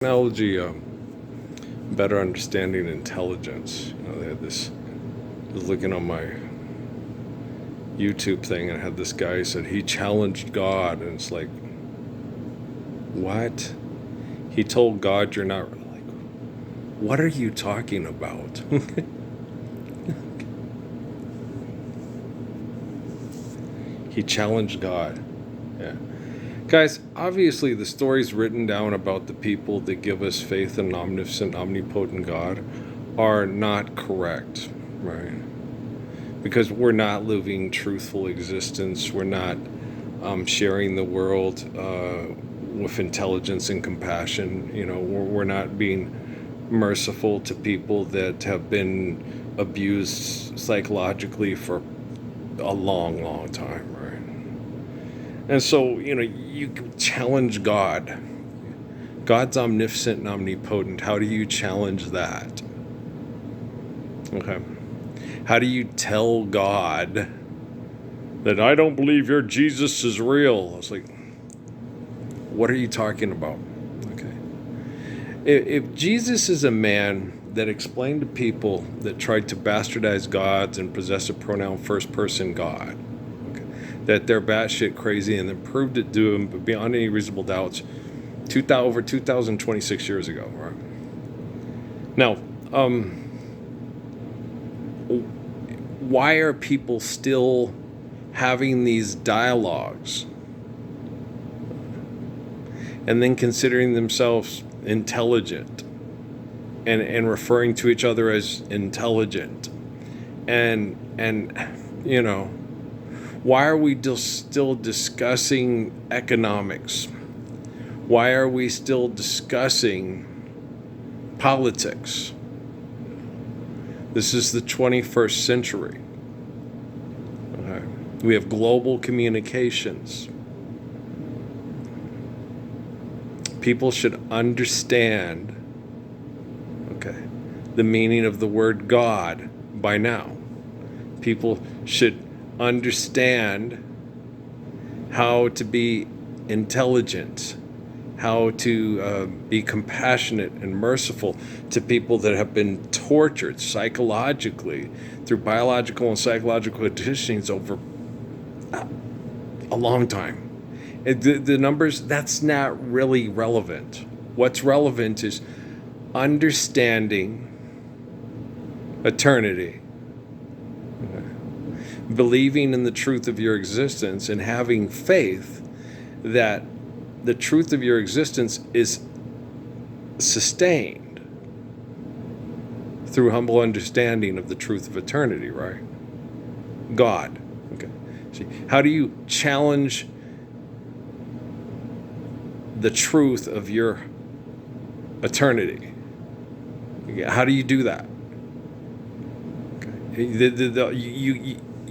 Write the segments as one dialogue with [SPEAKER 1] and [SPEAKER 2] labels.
[SPEAKER 1] Technology, better understanding intelligence. They had this. I was looking on my YouTube thing, and I had this guy who said he challenged God, and it's like, what? He told God, "You're not." Like, what are you talking about? He challenged God. Yeah. Guys, obviously the stories written down about the people that give us faith in an omniscient, omnipotent God are not correct, right? Because we're not living truthful existence. We're not sharing the world with intelligence and compassion. We're not being merciful to people that have been abused psychologically for a long, long time, right? And so, you can challenge God. God's omniscient and omnipotent. How do you challenge that? Okay. How do you tell God that I don't believe your Jesus is real? It's like, what are you talking about? Okay. If Jesus is a man that explained to people that tried to bastardize gods and possess a pronoun first person God, that they're batshit crazy, and then proved it to them beyond any reasonable doubts over 2,026 years ago. Right? Now, why are people still having these dialogues and then considering themselves intelligent and referring to each other as intelligent? And why are we still discussing economics? Why are we still discussing politics? This is the 21st century. Okay. We have global communications. People should understand, the meaning of the word God by now. People should understand how to be intelligent, how to be compassionate and merciful to people that have been tortured psychologically through biological and psychological conditionings over a long time. The numbers, that's not really relevant. What's relevant is understanding eternity, believing in the truth of your existence, and having faith that the truth of your existence is sustained through humble understanding of the truth of eternity, right? God. Okay. See, how do you challenge the truth of your eternity? How do you do that? Okay.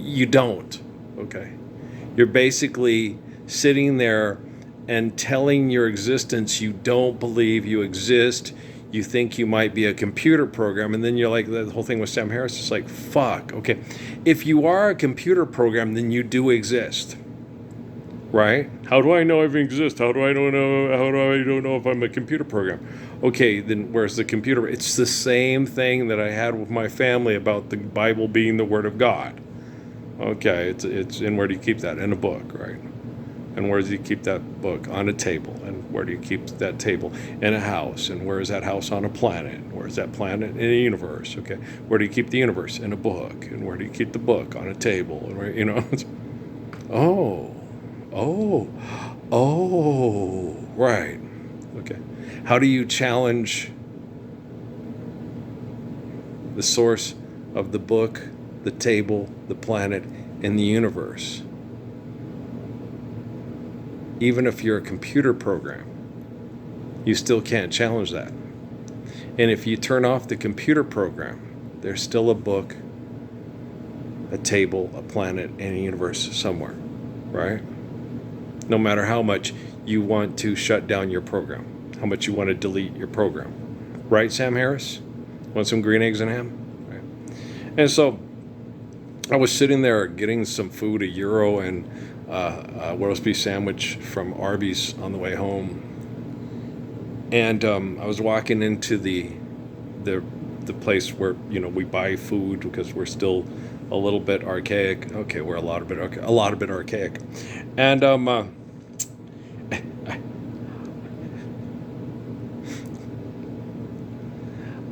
[SPEAKER 1] You don't. Okay. You're basically sitting there and telling your existence you don't believe you exist. You think you might be a computer program, and then you're like, the whole thing with Sam Harris is like, fuck, okay. If you are a computer program, then you do exist, right? How do I know I exist? How do I don't know if I'm a computer program? Okay, then where's the computer? It's the same thing that I had with my family about the Bible being the Word of God. Okay, it's and where do you keep that? In a book, right? And where do you keep that book? On a table. And where do you keep that table? In a house. And where is that house? On a planet. Where is that planet? In a universe. Okay. Where do you keep the universe? In a book. And where do you keep the book? On a table. And right. Okay. How do you challenge the source of the book, the table, the planet, and the universe? Even if you're a computer program, you still can't challenge that. And if you turn off the computer program, there's still a book, a table, a planet, and a universe somewhere, right? No matter how much you want to shut down your program, how much you want to delete your program. Right, Sam Harris? Want some green eggs and ham? Right. And so I was sitting there getting some food, €1 and roast beef sandwich from Arby's on the way home. And I was walking into the place where we buy food because we're still a little bit archaic. Okay, we're a lot of bit archaic, and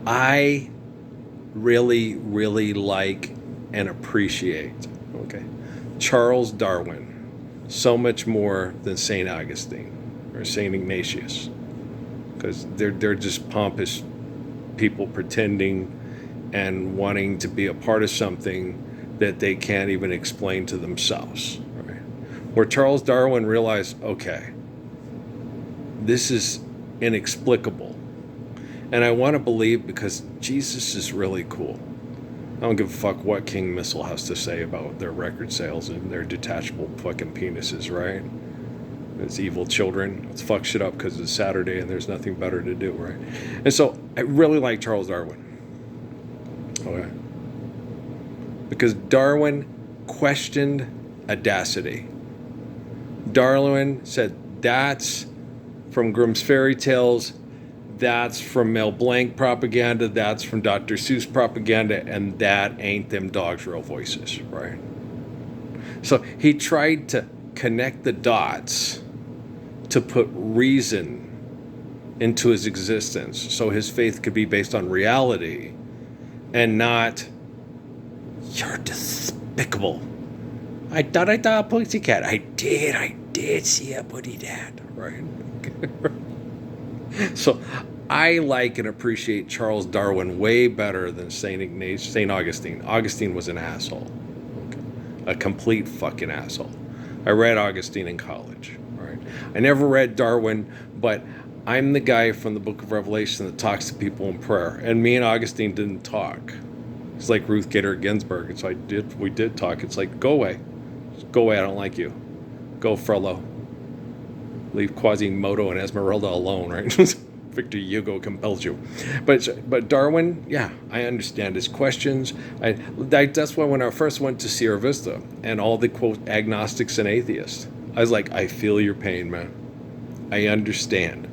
[SPEAKER 1] I really, really like and appreciate, okay, Charles Darwin so much more than Saint Augustine or Saint Ignatius, because they're just pompous people pretending and wanting to be a part of something that they can't even explain to themselves. Right? Where Charles Darwin realized, okay, this is inexplicable. And I want to believe because Jesus is really cool. I don't give a fuck what King Missile has to say about their record sales and their detachable fucking penises, right? It's evil children. Let's fuck shit up because it's Saturday and there's nothing better to do, right? And so I really like Charles Darwin. Okay. Because Darwin questioned audacity. Darwin said, that's from Grimm's fairy tales, that's from Mel Blanc propaganda, that's from Dr. Seuss propaganda, and that ain't them dogs' real voices, right? So he tried to connect the dots to put reason into his existence so his faith could be based on reality and not, you're despicable. I thought a pussycat. I did see a booty dad, right? So I like and appreciate Charles Darwin way better than Saint Augustine. Augustine was an asshole. Okay. A complete fucking asshole. I read Augustine in college, right? I never read Darwin, but I'm the guy from the book of Revelation that talks to people in prayer. And me and Augustine didn't talk. It's like Ruth Bader Ginsburg. It's like we did talk. It's like, go away. Just go away, I don't like you. Go Frollo. Leave Quasimodo and Esmeralda alone, right? Victor Hugo compels you. But Darwin, yeah, I understand his questions. That's why when I first went to Sierra Vista and all the, quote, agnostics and atheists, I was like, I feel your pain, man. I understand.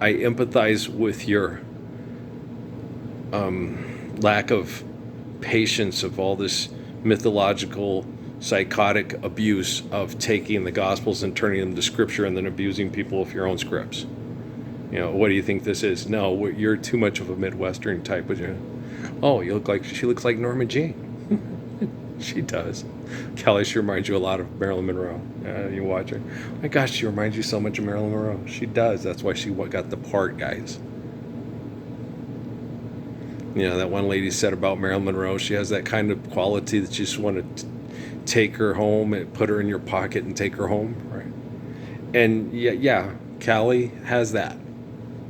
[SPEAKER 1] I empathize with your lack of patience of all this mythological psychotic abuse of taking the Gospels and turning them to Scripture and then abusing people with your own scripts. What do you think this is? No, you're too much of a Midwestern type. Oh, she looks like Norma Jean. She does. Kelly, she reminds you a lot of Marilyn Monroe. You watch her. Oh my gosh, she reminds you so much of Marilyn Monroe. She does. That's why she got the part, guys. That one lady said about Marilyn Monroe, she has that kind of quality that you just want to take her home and put her in your pocket and take her home, right? And yeah, Callie has that.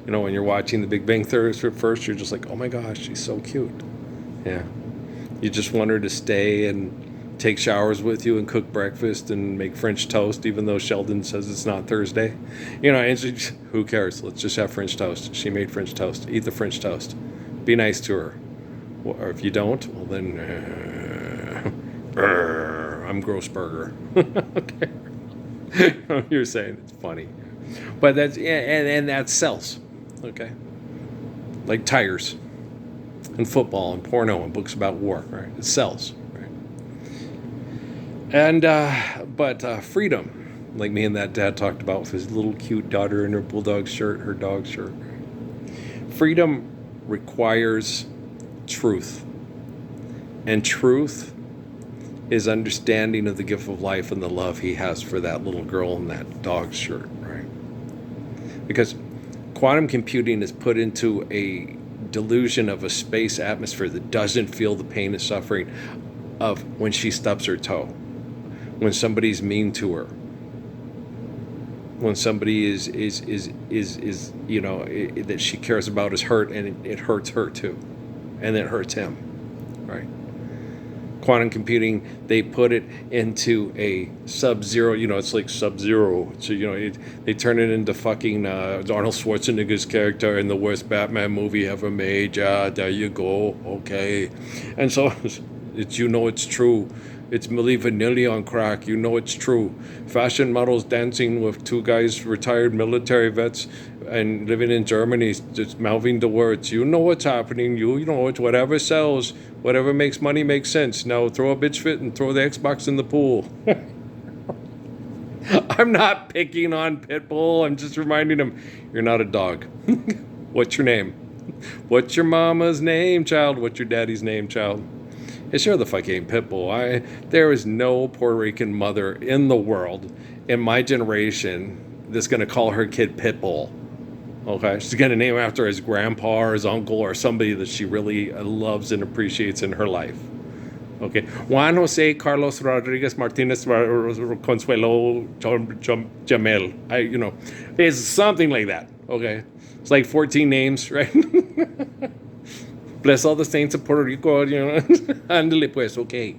[SPEAKER 1] When you're watching The Big Bang Theory at first, you're just like, oh my gosh, she's so cute. Yeah. You just want her to stay and take showers with you and cook breakfast and make French toast, even though Sheldon says it's not Thursday. And who cares? Let's just have French toast. She made French toast. Eat the French toast. Be nice to her. Or if you don't, well then, I'm Grossberger. Okay. You're saying it's funny. But that's, and that sells. Okay. Like tires and football and porno and books about war, right? It sells, right? And, but freedom, like me and that dad talked about with his little cute daughter in her bulldog shirt, her dog shirt. Freedom requires truth. And truth is understanding of the gift of life and the love he has for that little girl in that dog shirt, right? Because quantum computing is put into a delusion of a space atmosphere that doesn't feel the pain and suffering of when she stubs her toe, when somebody's mean to her, when somebody is that she cares about is hurt, and it hurts her too, and it hurts him, right? Quantum computing, they put it into a sub-zero, it's like sub-zero. So, they turn it into fucking Arnold Schwarzenegger's character in the worst Batman movie ever made. Yeah, there you go. Okay. And so it's, it's true. It's Milli Vanilli on crack. It's true. Fashion models dancing with two guys, retired military vets, and living in Germany, just mouthing the words, you know what's happening, you know it's whatever sells, whatever makes money makes sense. Now throw a bitch fit and throw the Xbox in the pool. I'm not picking on Pitbull. I'm just reminding him, you're not a dog. What's your name? What's your mama's name, child? What's your daddy's name, child? It sure the fuck ain't Pitbull. There is no Puerto Rican mother in the world in my generation that's going to call her kid Pitbull. Okay? She's going to name after his grandpa or his uncle or somebody that she really loves and appreciates in her life. Okay? Juan Jose Carlos Rodriguez Martinez Consuelo Jamel. It's something like that. Okay? It's like 14 names, right? Bless all the saints of Puerto Rico, Andale pues, okay.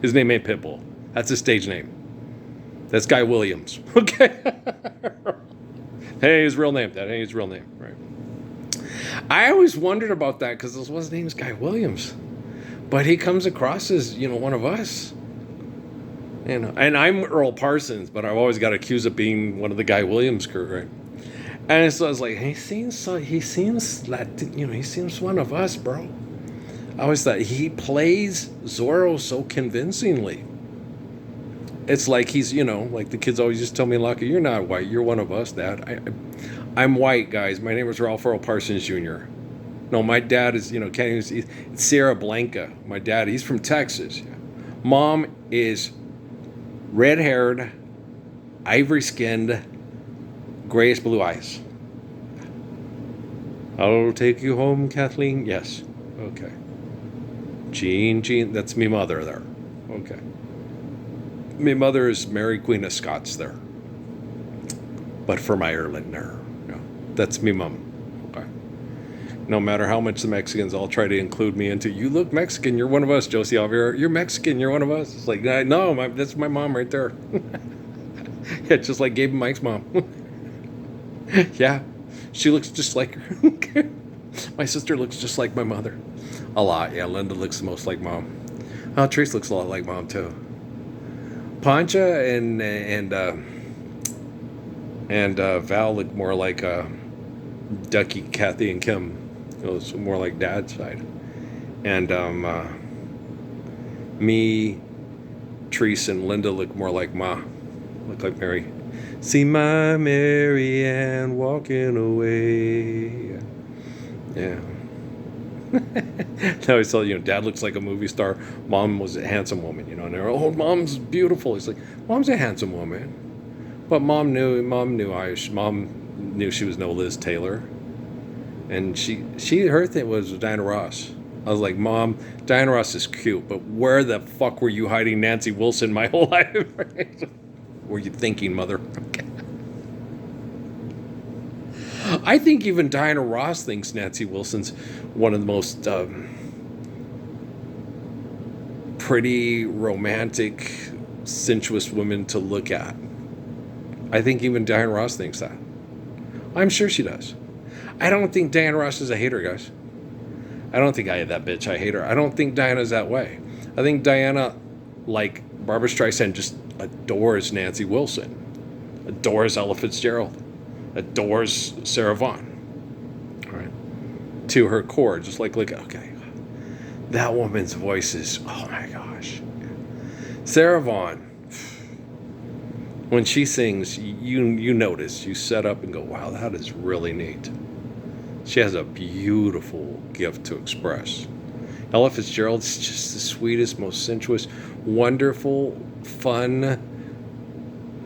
[SPEAKER 1] His name ain't Pitbull. That's his stage name. That's Guy Williams. Okay? Hey, his real name. That ain't his real name, right? I always wondered about that because his name is Guy Williams. But he comes across as, one of us. And I'm Earl Parsons, but I've always got accused of being one of the Guy Williams crew, right? And so I was like, he seems Latin, he seems one of us, bro. I always thought he plays Zorro so convincingly. It's like he's, like the kids always just tell me, Lucky, you're not white, you're one of us, Dad. I'm white, guys. My name is Ralph Earl Parsons Jr. No, my dad is, it's Sierra Blanca. My dad, he's from Texas. Mom is red-haired, ivory-skinned, grayish blue eyes. I'll take you home, Kathleen. Yes. Okay. Jean, that's me mother there. Okay. Me mother is Mary Queen of Scots there. But from Ireland there. Yeah. That's me mom. Okay. No matter how much the Mexicans all try to include me into, you look Mexican, you're one of us, Josie Alvera. You're Mexican, you're one of us. It's like, no, that's my mom right there. Yeah, just like Gabe and Mike's mom. Yeah, she looks just like her. My sister looks just like my mother. A lot, yeah. Linda looks the most like mom. Oh, Trace looks a lot like mom too. Pancha and Val look more like Ducky, Kathy, and Kim. It's more like Dad's side. And me, Trace, and Linda look more like Ma. Look like Mary. See my Mary Ann walking away. Yeah. Now I tell Dad looks like a movie star. Mom was a handsome woman, and they're, oh, Mom's beautiful. He's like, Mom's a handsome woman. But Mom knew she was no Liz Taylor. And her thing was Diana Ross. I was like, Mom, Diana Ross is cute, but where the fuck were you hiding Nancy Wilson my whole life? Were you thinking, Mother? Okay. I think even Diana Ross thinks Nancy Wilson's one of the most pretty, romantic, sensuous women to look at. I think even Diana Ross thinks that. I'm sure she does. I don't think Diana Ross is a hater, guys. I don't think I hate that bitch. I hate her. I don't think Diana's that way. I think Diana, like Barbara Streisand, just adores Nancy Wilson, adores Ella Fitzgerald, adores Sarah Vaughan. All right, to her core, just like okay, that woman's voice is, oh my gosh. Sarah Vaughan, when she sings, you notice, you set up and go, wow, that is really neat. She has a beautiful gift to express. Ella Fitzgerald's just the sweetest, most sensuous, wonderful, fun,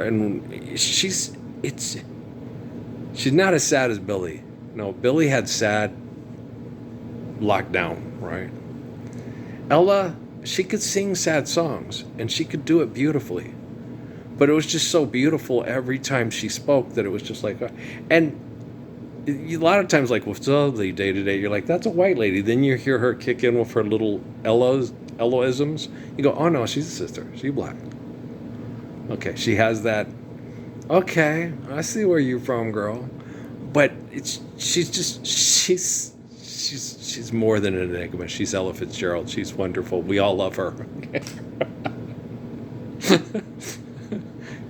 [SPEAKER 1] and she's not as sad as Billy. No, Billy had sad locked down, right? Ella, she could sing sad songs, and she could do it beautifully. But it was just so beautiful every time she spoke that it was just like, and a lot of times, like with Dudley day to day, you're like, that's a white lady. Then you hear her kick in with her little Eloisms. You go, oh no, she's a sister. She's black. Okay, she has that. Okay, I see where you're from, girl. But she's more than an enigma. She's Ella Fitzgerald. She's wonderful. We all love her.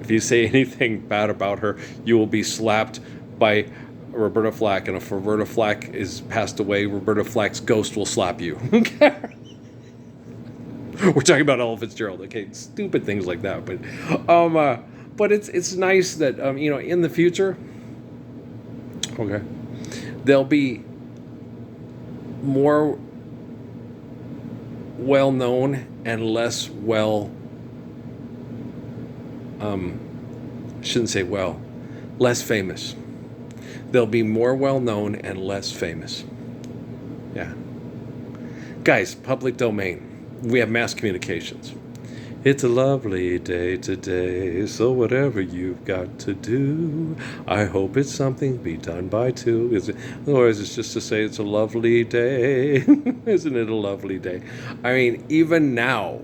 [SPEAKER 1] If you say anything bad about her, you will be slapped by Roberta Flack, and if Roberta Flack is passed away, Roberta Flack's ghost will slap you. We're talking about Ella Fitzgerald, okay? Stupid things like that, but it's nice that in the future, okay, there'll be more well known and less less famous. They'll be more well known and less famous. Yeah. Guys, public domain. We have mass communications. It's a lovely day today, so whatever you've got to do, I hope it's something be done by two. Otherwise, it's just to say it's a lovely day. Isn't it a lovely day? I mean, even now,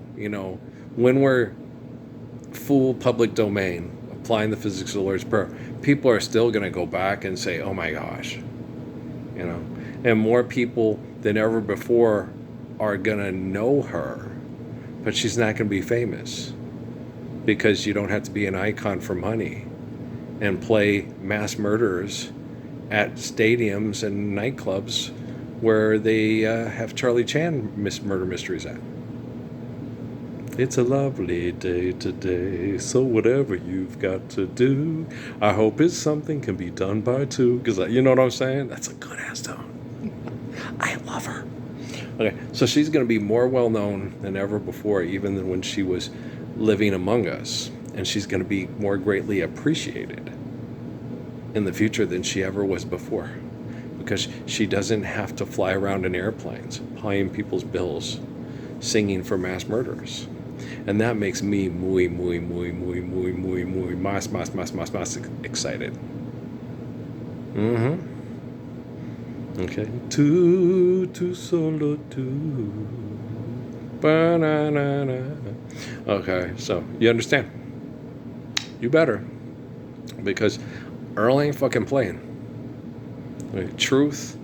[SPEAKER 1] when we're full public domain, applying the physics of the Lord's Prayer, people are still going to go back and say, oh my gosh. And more people than ever before are going to know her, but she's not going to be famous because you don't have to be an icon for money and play mass murderers at stadiums and nightclubs where they have Charlie Chan murder mysteries at. It's a lovely day today, so whatever you've got to do, I hope it's something can be done by two. Because you know what I'm saying? That's a good ass tone. I love her. Okay, so she's going to be more well known than ever before, even than when she was living among us. And she's going to be more greatly appreciated in the future than she ever was before. Because she doesn't have to fly around in airplanes, paying people's bills, singing for mass murderers. And that makes me muy más excited. Mm-hmm. Okay. Tu solo tu. Ba-na-na-na. Okay, so you understand? You better. Because Earl ain't fucking playing. Okay, truth.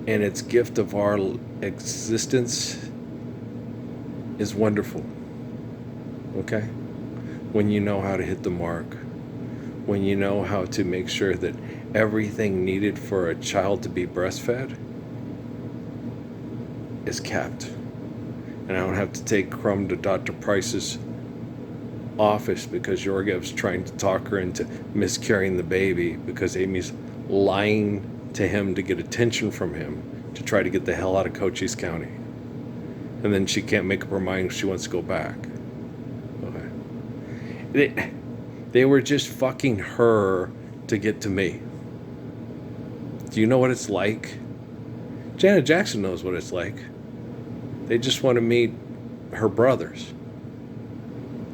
[SPEAKER 1] And its gift of our existence is wonderful. Okay? When you know how to hit the mark, when you know how to make sure that everything needed for a child to be breastfed is kept. And I don't have to take Crumb to Dr. Price's office because Yorgev's trying to talk her into miscarrying the baby because Amy's lying to him to get attention from him to try to get the hell out of Cochise County. And then she can't make up her mind if she wants to go back. Okay. They were just fucking her to get to me. Do you know what it's like? Janet Jackson knows what it's like. They just want to meet her brothers.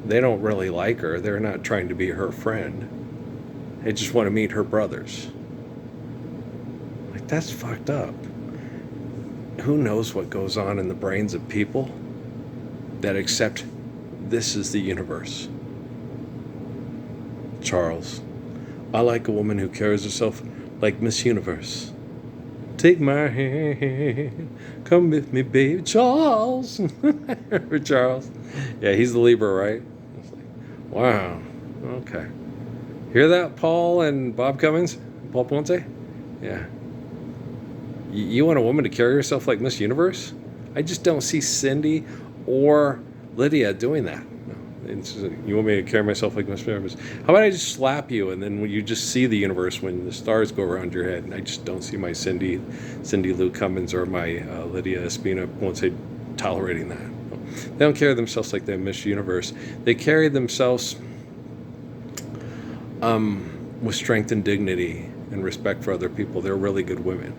[SPEAKER 1] They don't really like her. They're not trying to be her friend. They just want to meet her brothers. Like, that's fucked up. Who knows what goes on in the brains of people that accept this is the universe? Charles, I like a woman who carries herself like Miss Universe. Take my hand, come with me, baby. Charles. Remember Charles? Yeah, he's the Libra, right? It's like, wow. Okay. Hear that, Paul and Bob Cummings? Paul Ponce? Yeah. You want a woman to carry herself like Miss Universe? I just don't see Cindy or Lydia doing that. You want me to carry myself like Miss Universe? How about I just slap you and then you just see the universe when the stars go around your head? And I just don't see my Cindy Lou Cummins or my Lydia Espina Ponce tolerating that. They don't carry themselves like they're Miss Universe. They carry themselves with strength and dignity and respect for other people. They're really good women.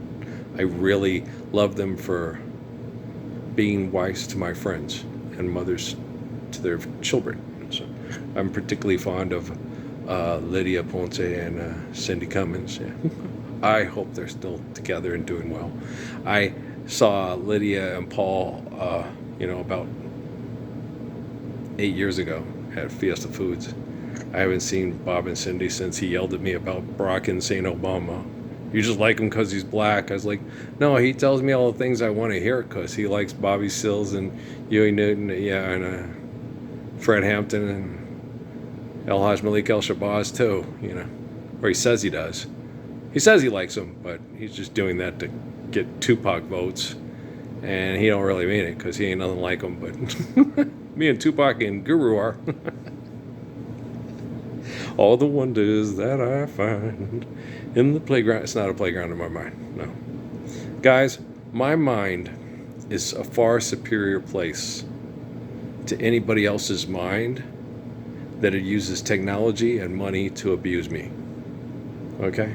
[SPEAKER 1] I really love them for being wives to my friends and mothers to their children. So I'm particularly fond of Lydia Ponce and Cindy Cummins. Yeah. I hope they're still together and doing well. I saw Lydia and Paul, about 8 years ago at Fiesta Foods. I haven't seen Bob and Cindy since he yelled at me about Barack and Saint Obama You just like him because he's black. I was like, no, he tells me all the things I want to hear because he likes Bobby Sills and Huey Newton, yeah, and Fred Hampton and El Haj Malik El Shabazz too, you know. Or he says he does. He says he likes them, but he's just doing that to get Tupac votes. And he don't really mean it because he ain't nothing like him, but me and Tupac and Guru are. All the wonders that I find in the playground. It's not a playground in my mind, no. Guys, my mind is a far superior place to anybody else's mind that it uses technology and money to abuse me. Okay?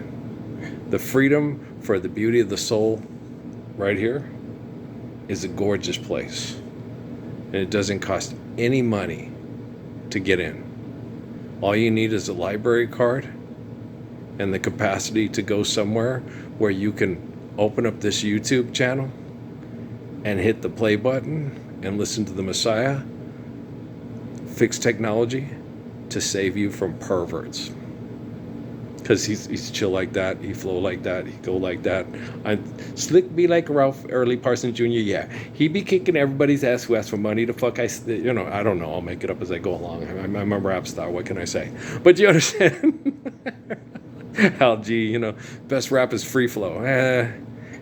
[SPEAKER 1] The freedom for the beauty of the soul right here is a gorgeous place. And it doesn't cost any money to get in. All you need is a library card and the capacity to go somewhere where you can open up this YouTube channel and hit the play button and listen to the Messiah fix technology to save you from perverts. Because he's chill like that, he flow like that, he go like that. Slick be like Ralph Early Parsons Jr., yeah. He be kicking everybody's ass who asks for money to fuck. I don't know, I'll make it up as I go along. I'm a rap star, what can I say? But you understand? Al G, best rap is free flow.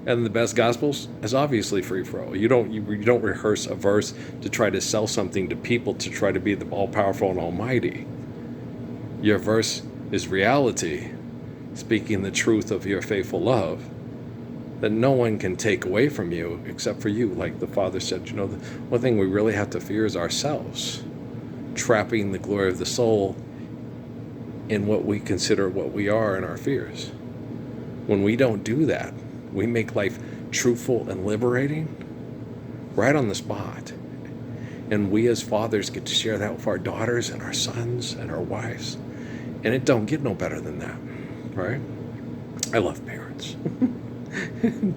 [SPEAKER 1] And the best gospels is obviously free flow. You don't rehearse a verse to try to sell something to people to try to be the all-powerful and almighty. Your verse is reality, speaking the truth of your faithful love that no one can take away from you except for you. Like the Father said, the one thing we really have to fear is ourselves, trapping the glory of the soul in what we consider what we are in our fears. When we don't do that, we make life truthful and liberating right on the spot. And we as fathers get to share that with our daughters and our sons and our wives. And it don't get no better than that, right? I love parents.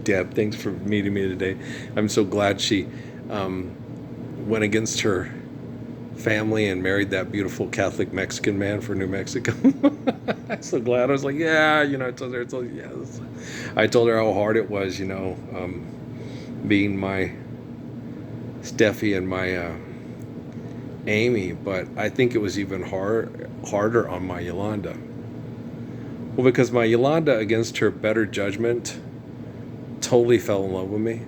[SPEAKER 1] Deb, thanks for meeting me today. I'm so glad she went against her family and married that beautiful Catholic Mexican man for New Mexico. I'm so glad. I was like, yeah, I told her, yes. I told her how hard it was, being my Steffi and my Amy, but I think it was even harder on my Yolanda. Well, because my Yolanda, against her better judgment, totally fell in love with me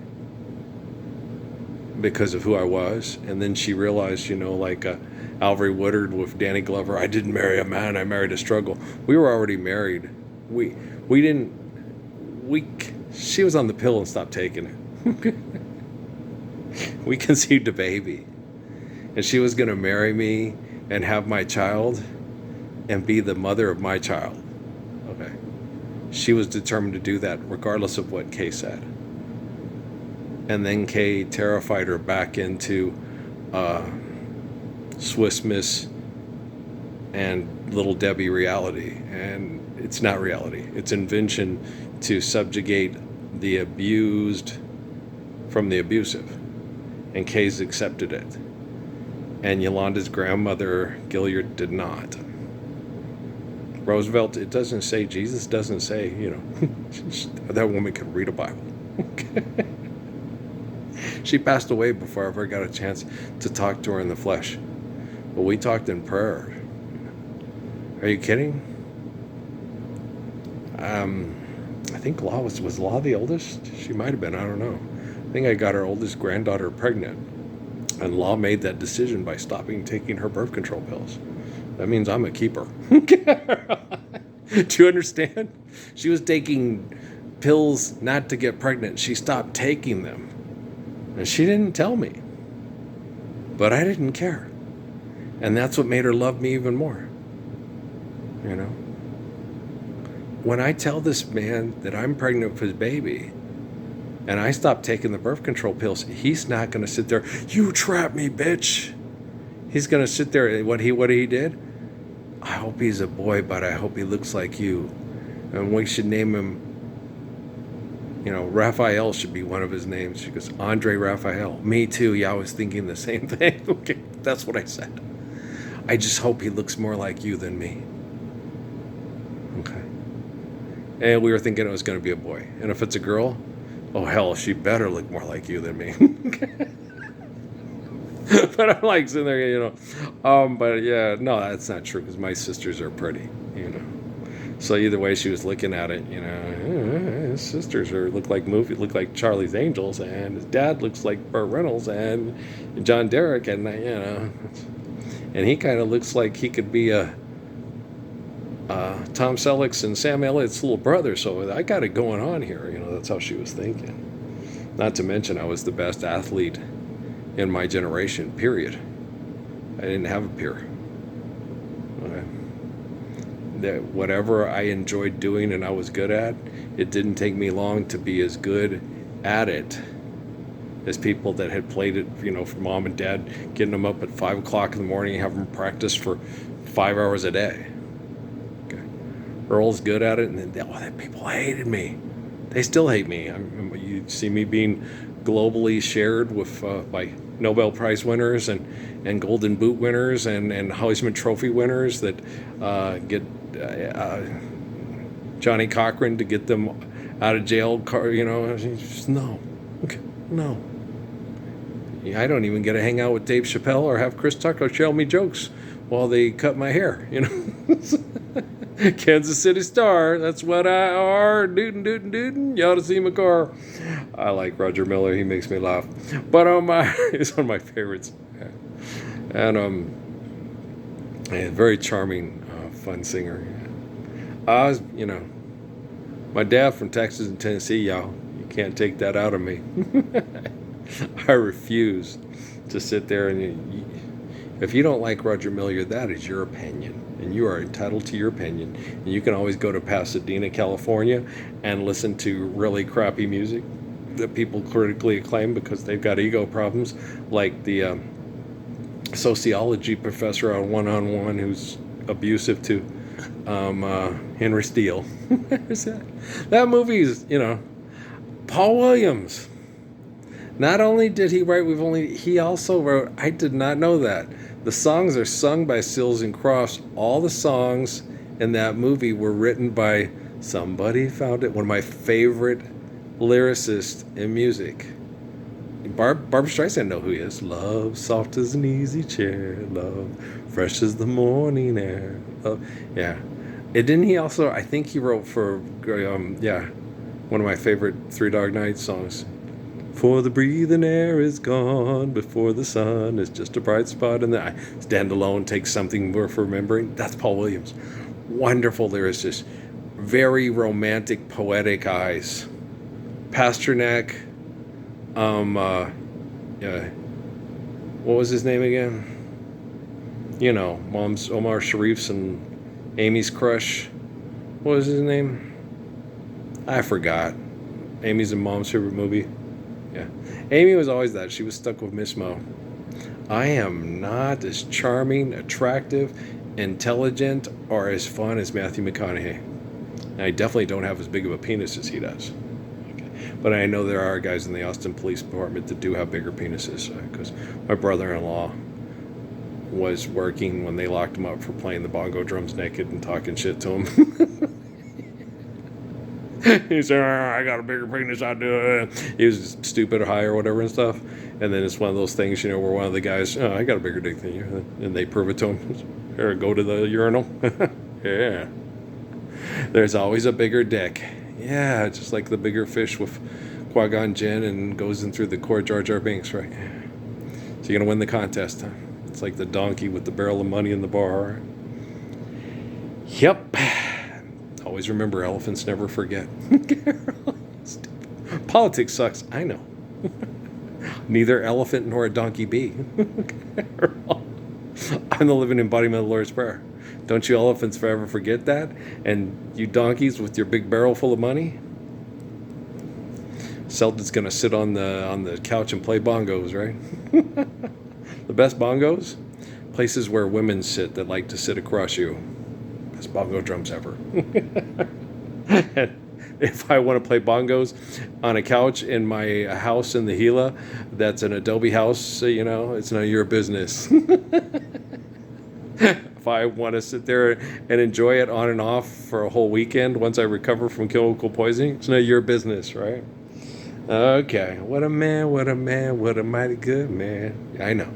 [SPEAKER 1] because of who I was. And then she realized, like Alvary Woodard with Danny Glover, I didn't marry a man, I married a struggle. We were already married. She was on the pill and stopped taking it. We conceived a baby. And she was going to marry me and have my child and be the mother of my child. Okay. She was determined to do that regardless of what Kay said. And then Kay terrified her back into Swiss Miss and Little Debbie reality. And it's not reality. It's invention to subjugate the abused from the abusive. And Kay's accepted it. And Yolanda's grandmother, Gilliard, did not. Roosevelt, it doesn't say, Jesus doesn't say, that woman could read a Bible. She passed away before I ever got a chance to talk to her in the flesh. But we talked in prayer. Are you kidding? I think Law was Law the oldest? She might have been, I don't know. I think I got her oldest granddaughter pregnant. And Law made that decision by stopping taking her birth control pills. That means I'm a keeper. Do you understand? She was taking pills not to get pregnant. She stopped taking them. And she didn't tell me. But I didn't care. And that's what made her love me even more. When I tell this man that I'm pregnant with his baby, and I stopped taking the birth control pills, he's not going to sit there, you trapped me, bitch. He's going to sit there, what he did? I hope he's a boy, but I hope he looks like you. And we should name him, Raphael should be one of his names. She goes, Andre Raphael. Me too, yeah, I was thinking the same thing. Okay, that's what I said. I just hope he looks more like you than me. Okay. And we were thinking it was going to be a boy. And if it's a girl, oh hell, she better look more like you than me. But I'm like sitting there, but yeah, no, that's not true because my sisters are pretty. So either way, she was looking at it, his sisters look like Charlie's Angels, and his dad looks like Burt Reynolds and John Derek, and he kind of looks like he could be a Tom Selleck's and Sam Elliott's little brother. So I got it going on here. That's how she was thinking. Not to mention, I was the best athlete in my generation. Period. I didn't have a peer. Okay. That whatever I enjoyed doing and I was good at, it didn't take me long to be as good at it as people that had played it, for mom and dad, getting them up at 5 o'clock in the morning, having them practice for 5 hours a day. Okay. Earl's good at it, and then people hated me. They still hate me. You see me being globally shared with by Nobel Prize winners and Golden Boot winners and Heisman Trophy winners that get Johnny Cochran to get them out of jail. No. Okay. No. I don't even get to hang out with Dave Chappelle or have Chris Tucker tell me jokes while they cut my hair. Kansas City Star, that's what I are. Dootin'. You ought to see my car. I like Roger Miller. He makes me laugh. But he's one of my favorites. And very charming, fun singer. My dad from Texas and Tennessee, y'all. You can't take that out of me. I refuse to sit there and if you don't like Roger Miller, that is your opinion, and you are entitled to your opinion. And you can always go to Pasadena, California, and listen to really crappy music that people critically acclaim because they've got ego problems, like the sociology professor on One-on-One who's abusive to Henry Steele. That movie's, Paul Williams. Not only did he write, he also wrote, I did not know that. The songs are sung by Sills and Crofts. All the songs in that movie were written by somebody found it. One of my favorite lyricists in music. Barbra Streisand know who he is. Love, soft as an easy chair. Love, fresh as the morning air. Love. Yeah. And didn't he also, I think he wrote for, one of my favorite Three Dog Night songs. For the breathing air is gone before the sun is just a bright spot in the eye. Stand alone, take something worth remembering. That's Paul Williams. Wonderful lyricist. Very romantic, poetic eyes. Pasternak. What was his name again? Mom's Omar Sharif's and Amy's crush. What was his name? I forgot. Amy's and Mom's favorite movie. Yeah. Amy was always that. She was stuck with Miss Mo. I am not as charming, attractive, intelligent, or as fun as Matthew McConaughey. And I definitely don't have as big of a penis as he does. Okay. But I know there are guys in the Austin Police Department that do have bigger penises. Because my brother-in-law was working when they locked him up for playing the bongo drums naked and talking shit to him. He said, I got a bigger penis, I do. He was stupid or high or whatever and stuff. And then it's one of those things, where one of the guys, I got a bigger dick than you. And they prove it to him. Here, go to the urinal. Yeah. There's always a bigger dick. Yeah, just like the bigger fish with Qui-Gon Jinn and goes in through the core Jar Jar Binks, right? So you're going to win the contest, huh? It's like the donkey with the barrel of money in the bar. Yep. Always remember, elephants never forget. Politics sucks, I know. Neither elephant nor a donkey be. I'm the living embodiment of the Lord's Prayer. Don't you elephants forever forget that? And you donkeys with your big barrel full of money? Selden's going to sit on the couch and play bongos, right? The best bongos? Places where women sit that like to sit across you. Best bongo drums ever. If I want to play bongos on a couch in my house in the Gila, that's an Adobe house, it's none of your business. If I want to sit there and enjoy it on and off for a whole weekend once I recover from chemical poisoning, it's none of your business, right? Okay, what a man, what a man, what a mighty good man. I know.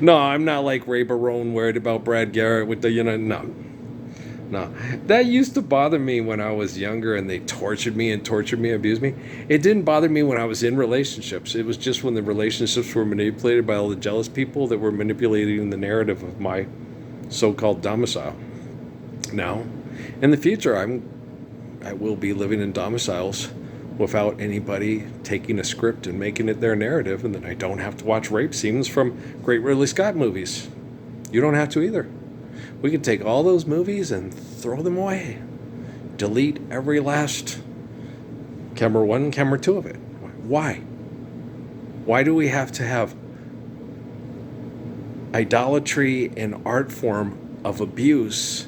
[SPEAKER 1] No, I'm not like Ray Barone worried about Brad Garrett with the, no. No. That used to bother me when I was younger and they tortured me, abused me. It didn't bother me when I was in relationships. It was just when the relationships were manipulated by all the jealous people that were manipulating the narrative of my so-called domicile. Now, in the future, I will be living in domiciles without anybody taking a script and making it their narrative, and then I don't have to watch rape scenes from great Ridley Scott movies. You don't have to either. We can take all those movies and throw them away. Delete every last camera 1, camera 2 of it. Why? Why do we have to have idolatry in art form of abuse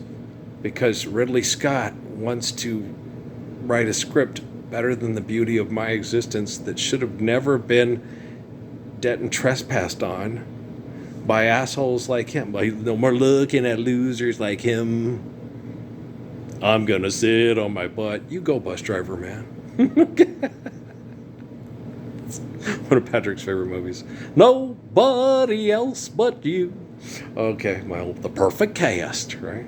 [SPEAKER 1] because Ridley Scott wants to write a script better than the beauty of my existence that should have never been debt and trespassed on by assholes like him? Like, no more looking at losers like him. I'm gonna sit on my butt. You go, bus driver, man. One of Patrick's favorite movies. Nobody else but you. Okay, well, the perfect cast, right?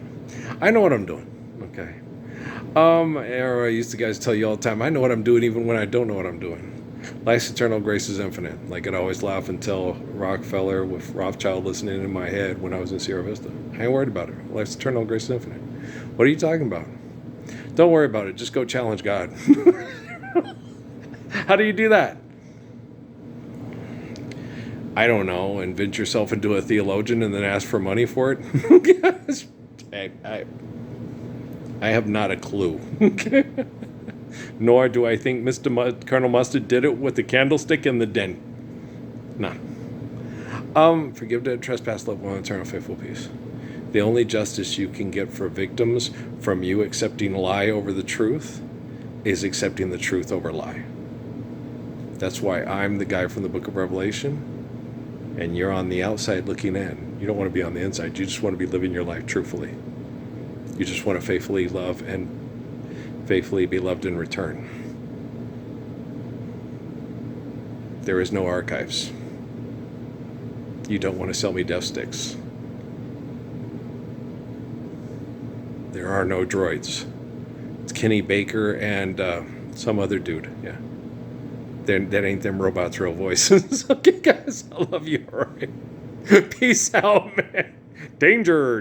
[SPEAKER 1] I know what I'm doing. Okay. Or I used to guys tell you all the time, I know what I'm doing even when I don't know what I'm doing. Life's eternal, grace is infinite. Like I'd always laugh and tell Rockefeller with Rothschild listening in my head when I was in Sierra Vista. I ain't worried about it. Life's eternal, grace is infinite. What are you talking about? Don't worry about it. Just go challenge God. How do you do that? I don't know. Invent yourself into a theologian and then ask for money for it? I have not a clue. Nor do I think Colonel Mustard did it with the candlestick in the den. No. Forgive debt, trespass, love, one, eternal, faithful peace. The only justice you can get for victims from you accepting lie over the truth is accepting the truth over lie. That's why I'm the guy from the book of Revelation, and you're on the outside looking in. You don't want to be on the inside. You just want to be living your life truthfully. You just want to faithfully love and faithfully be loved in return. There is no archives. You don't want to sell me death sticks. There are no droids. It's Kenny Baker and some other dude. Yeah. That ain't them robots' real voices. Okay, guys. I love you. All right. Peace out, man. Danger.